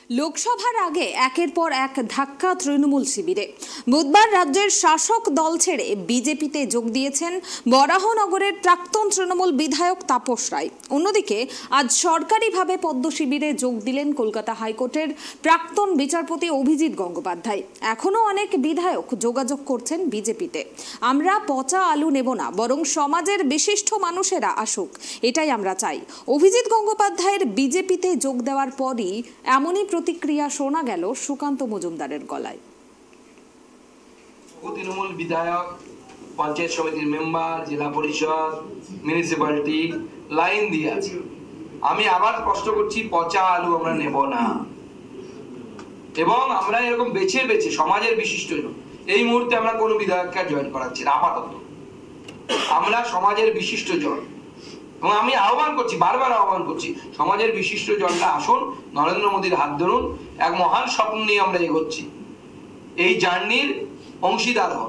লোকসভার আগে একের পর এক ধাক্কা তৃণমূল শিবিরে। বুধবার রাজ্যের শাসক দল ছেড়ে বিজেপিতে যোগ দিয়েছেন বরাহনগরের প্রাক্তন তৃণমূল বিধায়ক তাপস রায়। অন্যদিকে আজ সরকারিভাবে পদ্ম শিবিরে যোগ দিলেন কলকাতা হাইকোর্টের প্রাক্তন বিচারপতি অভিজিৎ গঙ্গোপাধ্যায়। এখনও অনেক বিধায়ক যোগাযোগ করছেন বিজেপিতে। আমরা পচা আলু নেব না, বরং সমাজের বিশিষ্ট মানুষেরা আসুক, এটাই আমরা চাই। অভিজিৎ গঙ্গোপাধ্যায়ের বিজেপিতে যোগ দেওয়ার পরই এমনই প্রতিক্রিয়া শোনা গেল সুকান্ত মজুমদারের গলায়। তৃণমূল বিধায়ক, পঞ্চায়েত সমিতির মেম্বার, জেলা পরিষদ, মিউনিসিপ্যালিটি লাইন দিয়ে আছে। আমি আবার স্পষ্ট করছি, পচা আলু আমরা নেব না। এবং আমরা এরকম বেছে বেছে সমাজের বিশিষ্ট জন, এই মুহূর্তে আমরা কোনো বিধায়ককে জয়েন করাচ্ছি না। আপাতত আমরা সমাজের বিশিষ্ট জন, এবং আমি আহ্বান করছি, বারবার আহ্বান করছি, সমাজের বিশিষ্ট জনরা আসুন, নরেন্দ্র মোদীর হাত ধরুন, এক মহান স্বপ্ন নিয়ে আমরা এগোচ্ছি, এই জার্নির অংশীদার হন।